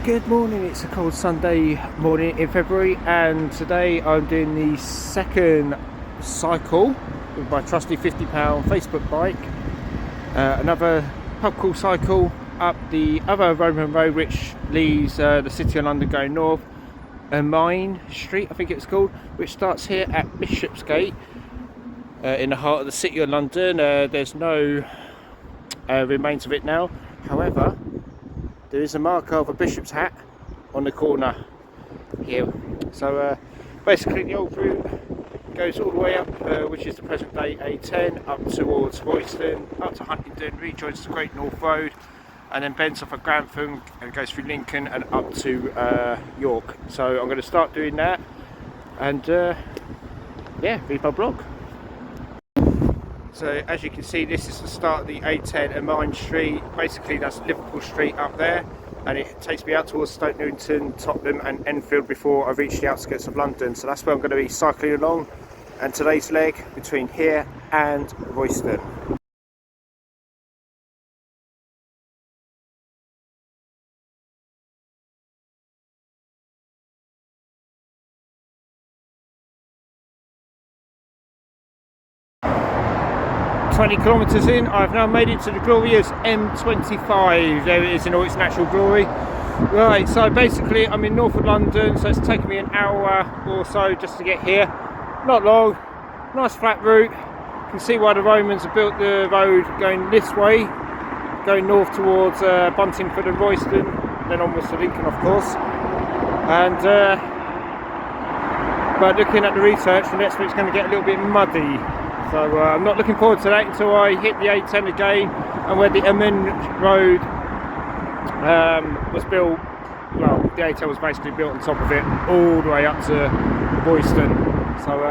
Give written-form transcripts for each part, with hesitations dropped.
Good morning, it's a cold Sunday morning in February, and today I'm doing the second cycle with my trusty £50 Facebook bike. Another pub crawl cycle up the other Roman road which leaves the City of London going north, Ermine Street I think it's called, which starts here at Bishopsgate in the heart of the City of London. There's no remains of it now, however there is a marker of a bishop's hat on the corner here. So basically the old route goes all the way up, which is the present day A10, up towards Royston, up to Huntingdon, rejoins the Great North Road, and then bends off at Grantham and goes through Lincoln and up to York. So I'm going to start doing that and yeah, read my blog. So as you can see, this is the start of the A10 Ermine Street. Basically that's Liverpool Street up there, and it takes me out towards Stoke Newington, Tottenham and Enfield before I reach the outskirts of London. So that's where I'm going to be cycling along, and today's leg between here and Royston. 20 kilometres in, I've now made it to the glorious M25. There it is in all its natural glory. Right, so basically I'm in north of London, so it's taken me an hour or so just to get here. Not long, nice flat route. You can see why the Romans have built the road going this way, going north towards Buntingford and Royston, then onwards to Lincoln of course. And but looking at the research, the next week's going to get a little bit muddy. So I'm not looking forward to that until I hit the A10 again, and where the Ermine road was built. Well, the A10 was basically built on top of it all the way up to Royston. So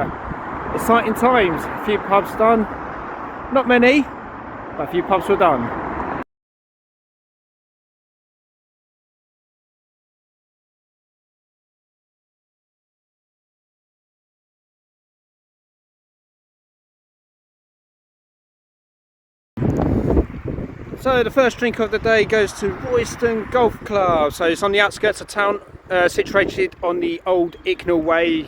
exciting times. A few pubs done, not many, but a few pubs were done. So the first drink of the day goes to Royston Golf Club. So it's on the outskirts of town, situated on the old Icknall Way.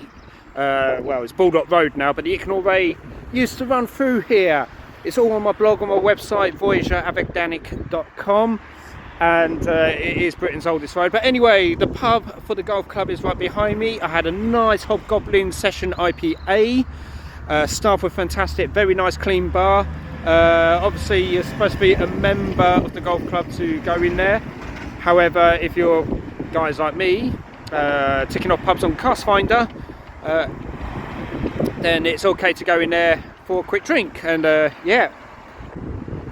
Well, it's Baldock Road now, but the Icknall Way used to run through here. It's all on my blog, on my website, voyageravecdanic.com, and it is Britain's oldest road. But anyway, the pub for the golf club is right behind me. I had a nice Hobgoblin Session IPA. Staff were fantastic, very nice clean bar. Obviously you're supposed to be a member of the golf club to go in there. However, if you're guys like me, ticking off pubs on Cask Finder, then it's okay to go in there for a quick drink. And yeah,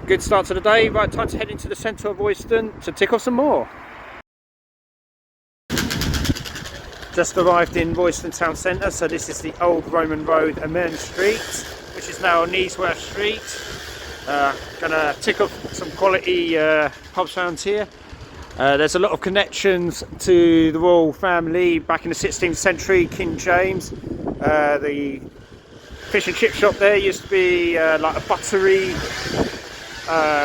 good start to the day. Right, time to head into the centre of Royston to tick off some more. Just arrived in Royston town centre, so this is the old Roman road, Ermine Street, which is now Kneesworth Street. Gonna tick off some quality pubs around here. There's a lot of connections to the royal family back in the 16th century, King James. The fish and chip shop there used to be like a buttery,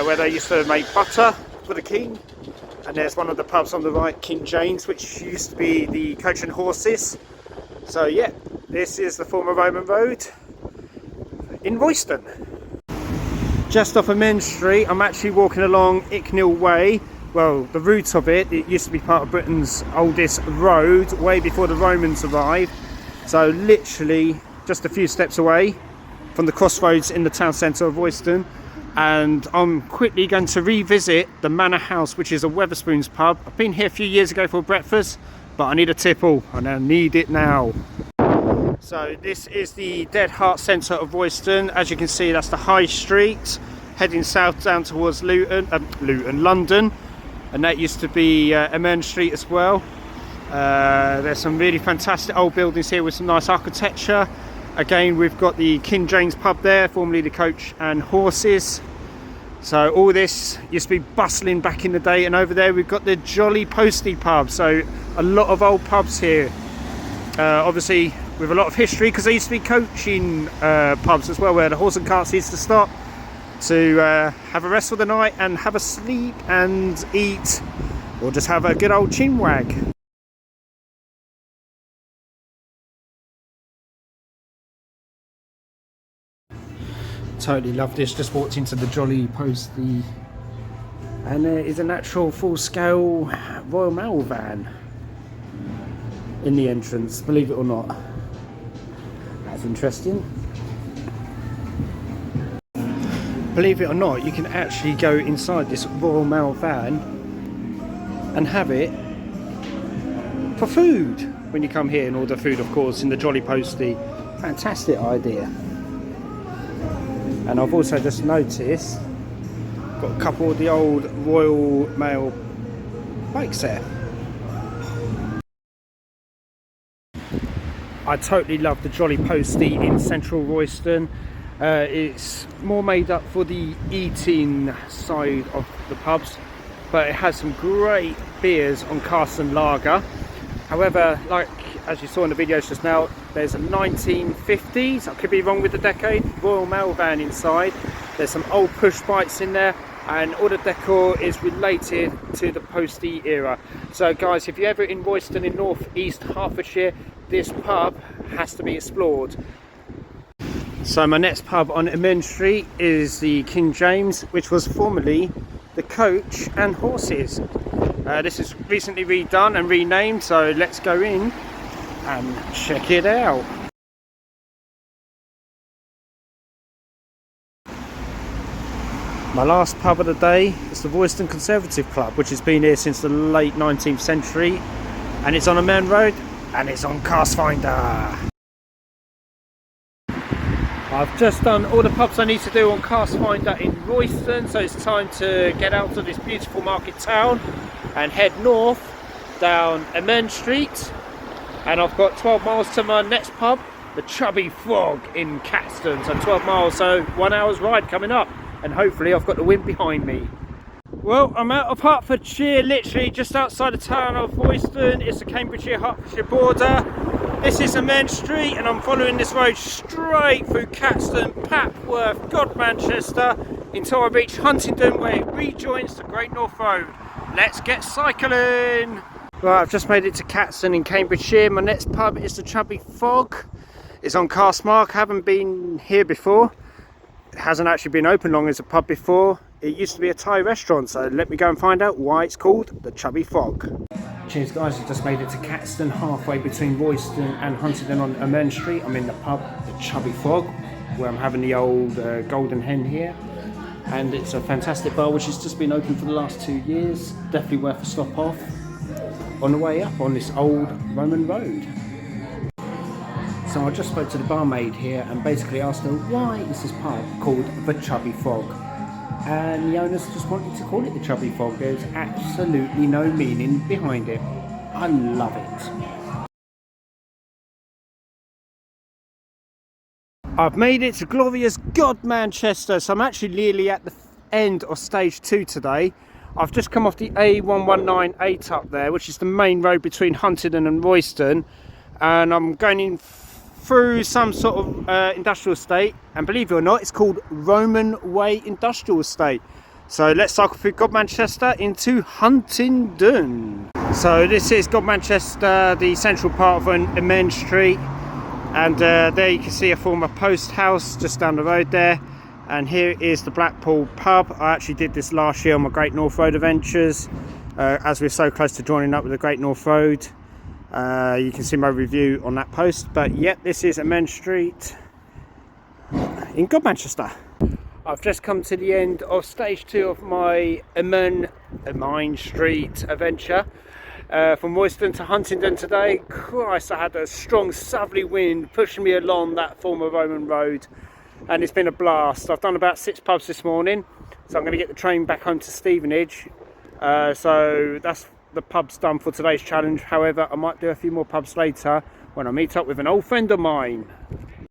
where they used to make butter for the king. And there's one of the pubs on the right, King James, which used to be the Coach and Horses. So yeah, this is the former Roman road in Royston. Just off of Ermine Street, I'm actually walking along Icknall Way. Well, the route of it used to be part of Britain's oldest road, way before the Romans arrived. So literally just a few steps away from the crossroads in the town centre of Royston. And I'm quickly going to revisit the Manor House, which is a Wetherspoons pub. I've been here a few years ago for breakfast, but I need a tipple and I need it now. So this is the dead heart centre of Royston. As you can see, that's the High Street, heading south down towards London, and that used to be Ermine Street as well. There's some really fantastic old buildings here with some nice architecture. Again, we've got the King James pub there, formerly the Coach and Horses. So all this used to be bustling back in the day, and over there we've got the Jolly Posty pub. So a lot of old pubs here, obviously with a lot of history, because they used to be coaching pubs as well, where the horse and carts used to stop to have a rest for the night and have a sleep and eat or just have a good old chin wag. Totally love this. Just walked into the Jolly Postie and there is an actual full-scale Royal Mail van in the entrance, believe it or not. That's interesting. Believe it or not, you can actually go inside this Royal Mail van and have it for food when you come here and order food, of course, in the Jolly Postie. Fantastic idea. And I've also just noticed got a couple of the old Royal Mail bikes there. I totally love the Jolly Postie in central Royston. It's more made up for the eating side of the pubs, but it has some great beers on cask and lager. However, like as you saw in the videos just now, there's a 1950s, I could be wrong with the decade, Royal Mail van inside. There's some old push bikes in there, and all the decor is related to the Postie era. So guys, if you're ever in Royston in North East Hertfordshire, this pub has to be explored. So my next pub on Ermine Street is the King James, which was formerly the Coach and Horses. This is recently redone and renamed, so let's go in and check it out. My last pub of the day is the Royston Conservative Club, which has been here since the late 19th century, and it's on a main road and it's on Cask Finder. I've just done all the pubs I need to do on Cask Finder in Royston, so it's time to get out of this beautiful market town and head north down Ermine Street. And I've got 12 miles to my next pub, the Chubby Frog in Caxton. So 12 miles, so 1 hour's ride coming up, and hopefully I've got the wind behind me. Well, I'm out of Hertfordshire, literally just outside the town of Royston. It's the Cambridgeshire-Hertfordshire border. This is Ermine Street, and I'm following this road straight through Caxton, Papworth, Godmanchester, until I reach Huntingdon, where it rejoins the Great North Road. Let's get cycling! Right, I've just made it to Caxton in Cambridgeshire. My next pub is the Chubby Frog. It's on Cask Marque. I haven't been here before. It hasn't actually been open long as a pub before. It used to be a Thai restaurant, so let me go and find out why it's called the Chubby Frog. Cheers guys, I just made it to Caxton, halfway between Royston and Huntingdon on Ermine Street. I'm in the pub, the Chubby Frog, where I'm having the old Golden Hen here. And it's a fantastic bar which has just been open for the last 2 years. Definitely worth a stop off on the way up on this old Roman road. So I just spoke to the barmaid here and basically asked her, why is this pub called the Chubby Frog? And the owners just wanted to call it the Chubby Frog. There's absolutely no meaning behind it. I love it. I've made it to glorious Godmanchester, so I'm actually nearly at the end of stage 2 today. I've just come off the A1198 up there, which is the main road between Huntingdon and Royston, and I'm going in through some sort of industrial estate, and believe it or not, it's called Roman Way Industrial Estate. So let's cycle through Godmanchester into Huntingdon. So this is Godmanchester, the central part of Ermine Street, and there you can see a former post house just down the road there. And here is the Blackpool pub. I actually did this last year on my Great North Road adventures, as we're so close to joining up with the Great North Road. You can see my review on that post, but yep, this is Ermine Street in Godmanchester. I've just come to the end of stage 2 of my Ermine Street adventure. From Royston to Huntingdon today. Christ, I had a strong southerly wind pushing me along that former Roman road, and it's been a blast. I've done about 6 pubs this morning, so I'm going to get the train back home to Stevenage. So that's the pubs done for today's challenge. However, I might do a few more pubs later when I meet up with an old friend of mine.